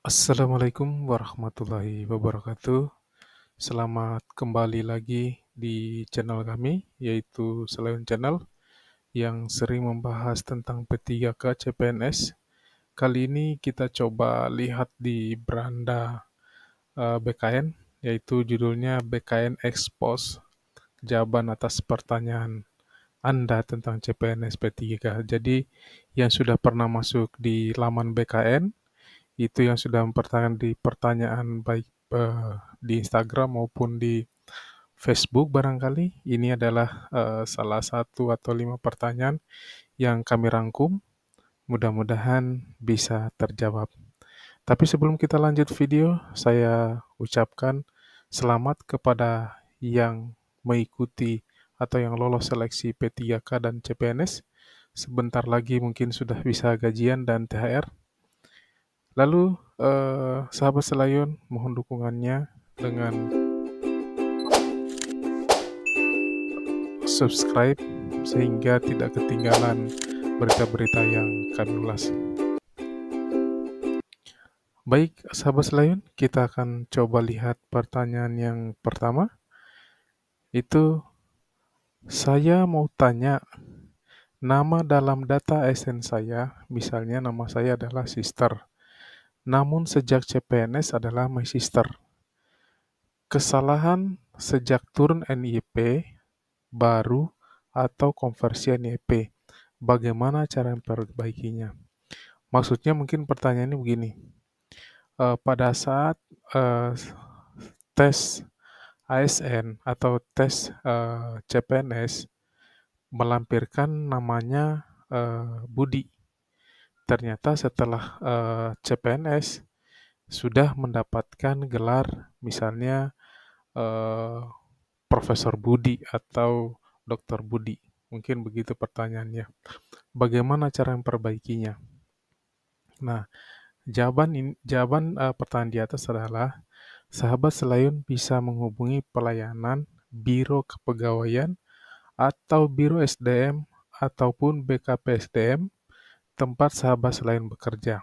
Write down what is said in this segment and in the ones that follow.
Assalamualaikum warahmatullahi wabarakatuh. Selamat kembali lagi di channel kami, yaitu Selayon Channel, yang sering membahas tentang P3K CPNS. Kali ini kita coba lihat di beranda BKN, yaitu judulnya BKN Expose, jawaban atas pertanyaan Anda tentang CPNS P3K. Jadi, yang sudah pernah masuk di laman BKN, itu yang sudah mempertanyakan di pertanyaan baik di Instagram maupun di Facebook barangkali. Ini adalah salah satu atau 5 pertanyaan yang kami rangkum. Mudah-mudahan bisa terjawab. Tapi sebelum kita lanjut video, saya ucapkan selamat kepada yang mengikuti atau yang lolos seleksi P3K dan CPNS. Sebentar lagi mungkin sudah bisa gajian dan THR. Lalu, sahabat Selayon mohon dukungannya dengan subscribe sehingga tidak ketinggalan berita-berita yang kami ulas. Baik, sahabat Selayon, kita akan coba lihat pertanyaan yang pertama. Itu, saya mau tanya, nama dalam data ASN saya, misalnya nama saya adalah Sister, namun sejak CPNS adalah My Sister. Kesalahan sejak turun NIP baru atau konversi NIP. Bagaimana cara memperbaikinya? Maksudnya mungkin pertanyaannya begini. Pada saat tes ASN atau tes CPNS melampirkan namanya Budi. Ternyata setelah CPNS sudah mendapatkan gelar misalnya Profesor Budi atau Dokter Budi. Mungkin begitu pertanyaannya. Bagaimana cara memperbaikinya? Nah, jawaban pertanyaan di atas adalah sahabat Selayon bisa menghubungi pelayanan Biro Kepegawaian atau Biro SDM ataupun BKP SDM tempat sahabat Selayon bekerja.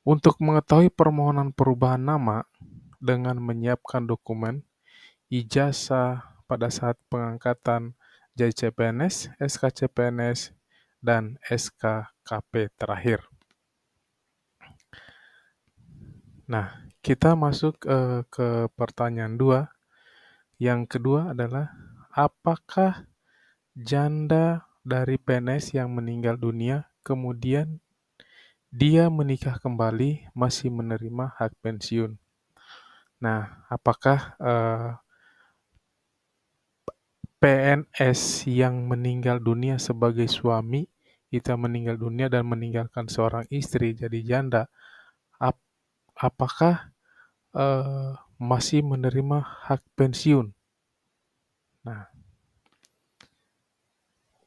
Untuk mengetahui permohonan perubahan nama dengan menyiapkan dokumen ijazah pada saat pengangkatan jadi CPNS, SKCPNS, dan SKKP terakhir. Nah, kita masuk ke pertanyaan 2. Yang kedua adalah, apakah janda dari PNS yang meninggal dunia kemudian dia menikah kembali masih menerima hak pensiun? Nah, apakah PNS yang meninggal dunia sebagai suami itu meninggal dunia dan meninggalkan seorang istri jadi janda, apakah masih menerima hak pensiun? Nah,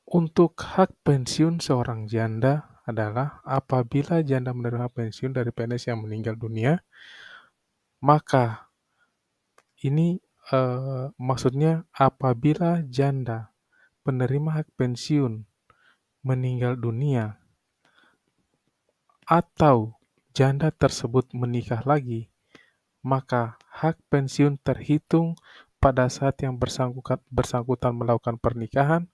untuk hak pensiun seorang janda adalah apabila janda menerima pensiun dari PNS yang meninggal dunia, maka ini maksudnya apabila janda penerima hak pensiun meninggal dunia atau janda tersebut menikah lagi, maka hak pensiun terhitung pada saat yang bersangkutan melakukan pernikahan,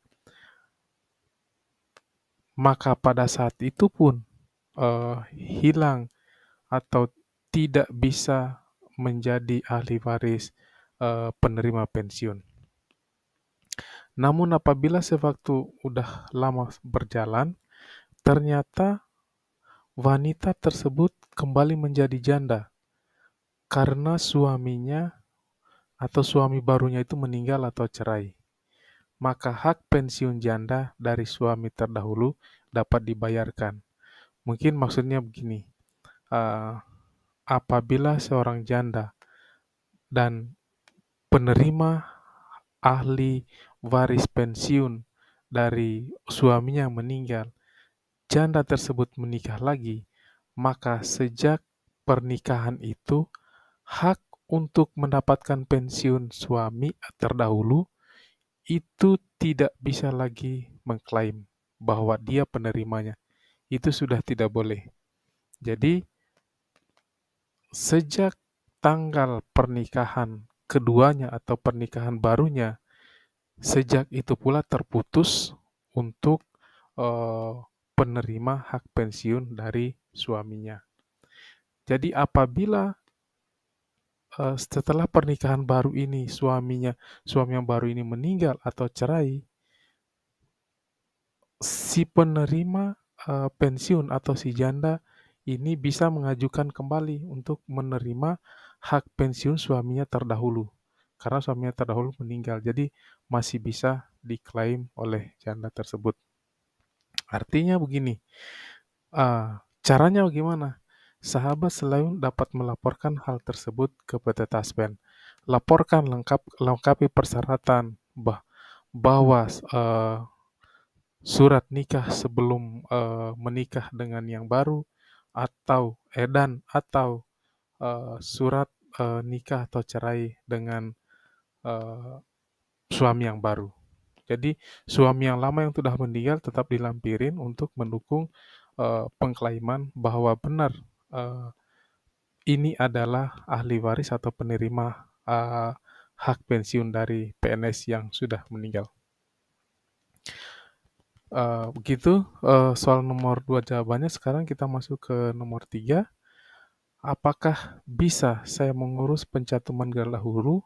maka pada saat itu pun hilang atau tidak bisa menjadi ahli waris penerima pensiun. Namun apabila sewaktu udah lama berjalan, ternyata wanita tersebut kembali menjadi janda karena suaminya atau suami barunya itu meninggal atau cerai. Maka hak pensiun janda dari suami terdahulu dapat dibayarkan. Mungkin maksudnya begini, apabila seorang janda dan penerima ahli waris pensiun dari suaminya yang meninggal, janda tersebut menikah lagi, maka sejak pernikahan itu, hak untuk mendapatkan pensiun suami terdahulu itu tidak bisa lagi mengklaim bahwa dia penerimanya. Itu sudah tidak boleh. Jadi, sejak tanggal pernikahan keduanya atau pernikahan barunya, sejak itu pula terputus untuk eh, penerima hak pensiun dari suaminya. Jadi apabila setelah pernikahan baru ini suami yang baru ini meninggal atau cerai, si penerima pensiun atau si janda ini bisa mengajukan kembali untuk menerima hak pensiun suaminya terdahulu. Karena suaminya terdahulu meninggal, jadi masih bisa diklaim oleh janda tersebut. Artinya begini, caranya bagaimana? Sahabat selalu dapat melaporkan hal tersebut ke PT Taspen. Laporkan lengkapi persyaratan bahwa surat nikah sebelum menikah dengan yang baru atau edan atau surat nikah atau cerai dengan eh, suami yang baru. Jadi suami yang lama yang sudah meninggal tetap dilampirin untuk mendukung pengklaiman bahwa benar eh, ini adalah ahli waris atau penerima eh, hak pensiun dari PNS yang sudah meninggal. Begitu soal nomor 2 jawabannya. Sekarang kita masuk ke nomor 3. Apakah bisa saya mengurus pencantuman gelar dahulu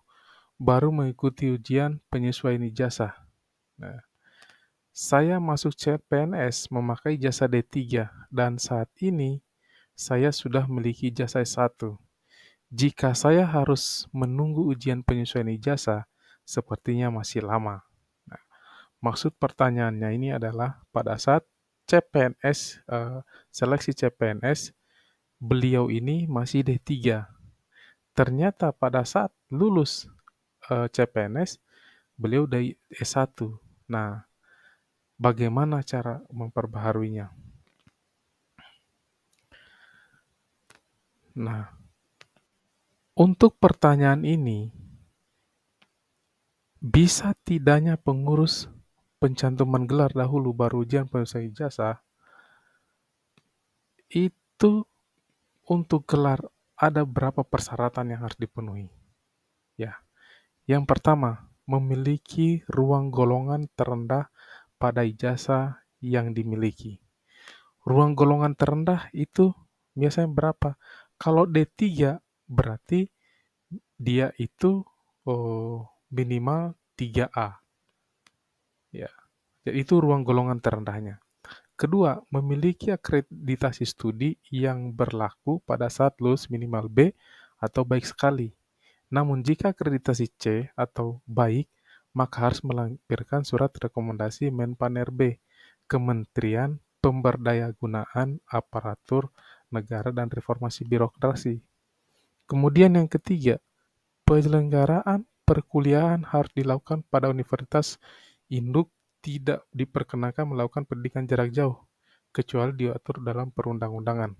baru mengikuti ujian penyesuaian ijazah? Nah, saya masuk CPNS memakai jasa D3 dan saat ini saya sudah memiliki jasa S1. Jika saya harus menunggu ujian penyesuaian ijazah, sepertinya masih lama. Nah, maksud pertanyaannya ini adalah pada saat CPNS, seleksi CPNS, beliau ini masih D3. Ternyata pada saat lulus CPNS, beliau udah S1. Nah, bagaimana cara memperbaharuinya? Nah, untuk pertanyaan ini, bisa tidaknya pengurus pencantuman gelar dahulu baru ujian penyesuaian ijazah, itu untuk gelar ada berapa persyaratan yang harus dipenuhi. Ya, yang pertama, memiliki ruang golongan terendah pada ijazah yang dimiliki. Ruang golongan terendah itu biasanya berapa? Kalau D3 berarti dia itu minimal 3A. Ya, jadi itu ruang golongan terendahnya. Kedua, memiliki akreditasi studi yang berlaku pada saat lulus minimal B atau baik sekali. Namun jika akreditasi C atau baik, maka harus melampirkan surat rekomendasi Menpaner B, Kementerian Pemberdayagunaan Aparatur Negara dan Reformasi Birokrasi. Kemudian yang ketiga, penyelenggaraan perkuliahan harus dilakukan pada universitas induk, tidak diperkenakan melakukan pendidikan jarak jauh, kecuali diatur dalam perundang-undangan.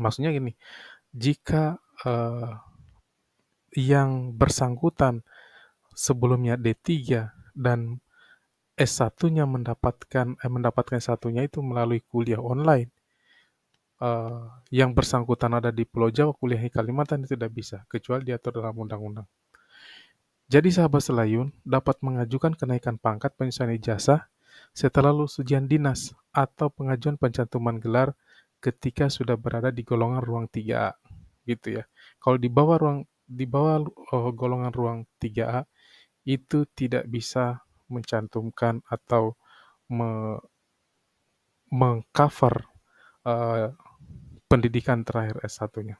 Maksudnya gini, jika yang bersangkutan sebelumnya D3 dan S1-nya mendapatkan S1-nya itu melalui kuliah online, yang bersangkutan ada di Pulau Jawa, kuliah di Kalimantan itu tidak bisa, kecuali diatur dalam undang-undang. Jadi sahabat Selayun dapat mengajukan kenaikan pangkat penyesuaian ijazah setelah lulus ujian dinas atau pengajuan pencantuman gelar ketika sudah berada di golongan ruang 3A. Gitu ya. Kalau di bawah golongan ruang 3A itu tidak bisa mencantumkan atau mengcover uh, pendidikan terakhir S1-nya.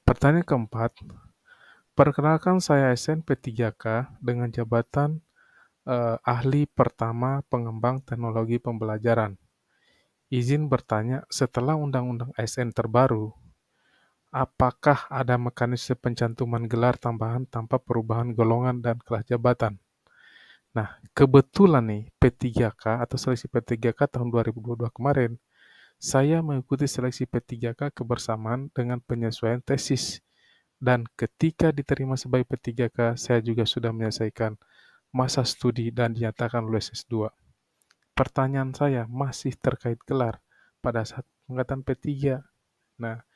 Pertanyaan keempat, perkenalkan saya SNP3K dengan jabatan ahli pertama pengembang teknologi pembelajaran. Izin bertanya, setelah Undang-Undang ASN terbaru, apakah ada mekanisme pencantuman gelar tambahan tanpa perubahan golongan dan kelas jabatan? Nah, kebetulan nih P3K atau seleksi P3K tahun 2022 kemarin, saya mengikuti seleksi P3K kebersamaan dengan penyesuaian tesis. Dan ketika diterima sebagai P3K, saya juga sudah menyelesaikan masa studi dan dinyatakan lulus S2. Pertanyaan saya masih terkait gelar pada saat pengangkatan P3. Nah,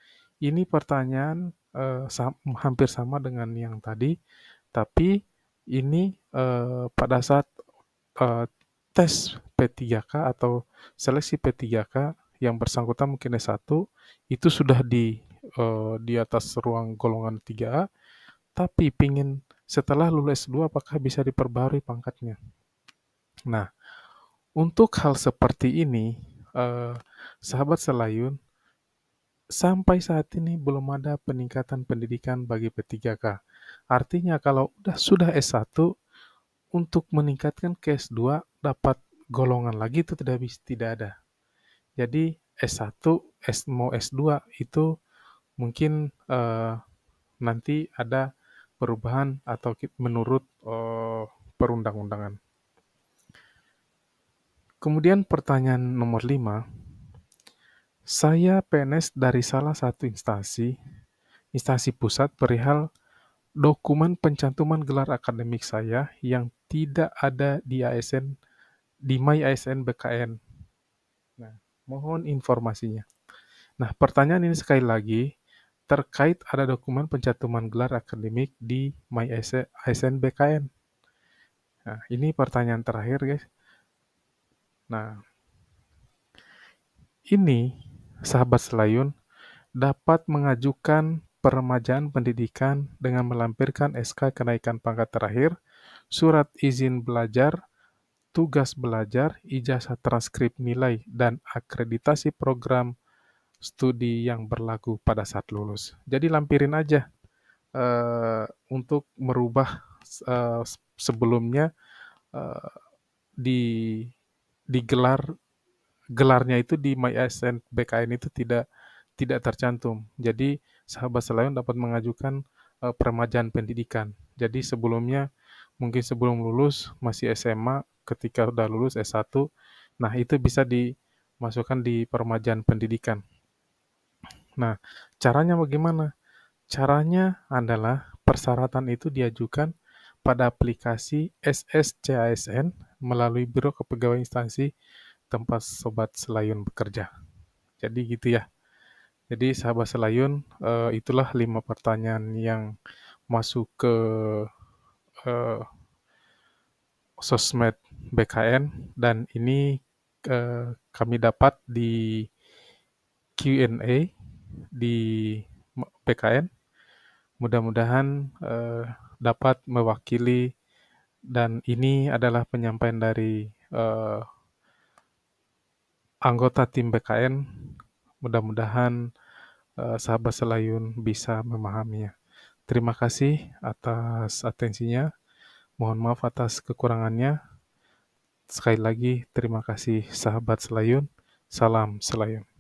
Ini pertanyaan hampir sama dengan yang tadi, tapi ini pada saat eh, tes P3K atau seleksi P3K yang bersangkutan mungkin S1 itu sudah di atas ruang golongan 3A, tapi pingin setelah lulus S2 apakah bisa diperbarui pangkatnya. Nah, untuk hal seperti ini, sahabat Selayun, sampai saat ini belum ada peningkatan pendidikan bagi P3K. Artinya kalau sudah S1, untuk meningkatkan ke S2 dapat golongan lagi itu tidak ada. Jadi S1, mau S2 itu mungkin nanti ada perubahan atau menurut perundang-undangan. Kemudian pertanyaan nomor 5, saya PNS dari salah satu instansi pusat perihal dokumen pencantuman gelar akademik saya yang tidak ada di ASN, di My ASN BKN. Nah, mohon informasinya. Nah, pertanyaan ini sekali lagi terkait ada dokumen pencantuman gelar akademik di My ASN BKN. Nah, ini pertanyaan terakhir, guys. Nah, ini sahabat Selayun dapat mengajukan peremajaan pendidikan dengan melampirkan SK kenaikan pangkat terakhir, surat izin belajar, tugas belajar, ijazah transkrip nilai, dan akreditasi program studi yang berlaku pada saat lulus. Jadi lampirin aja untuk merubah sebelumnya eh, di gelarnya itu di MyASN BKN itu tidak tercantum. Jadi sahabat Selayun dapat mengajukan peremajaan pendidikan. Jadi sebelumnya mungkin sebelum lulus masih SMA, ketika udah lulus S1, nah itu bisa dimasukkan di peremajaan pendidikan. Nah, caranya bagaimana? Caranya adalah persyaratan itu diajukan pada aplikasi SSCASN melalui Biro Kepegawaian Instansi tempat Sobat Selayun bekerja. Jadi gitu ya. Jadi sahabat Selayun, itulah 5 pertanyaan yang masuk ke eh, sosmed BKN dan ini kami dapat di Q&A di BKN. Mudah-mudahan dapat mewakili dan ini adalah penyampaian dari anggota tim BKN. Mudah-mudahan sahabat Selayun bisa memahaminya. Terima kasih atas atensinya. Mohon maaf atas kekurangannya. Sekali lagi, terima kasih sahabat Selayun. Salam Selayun.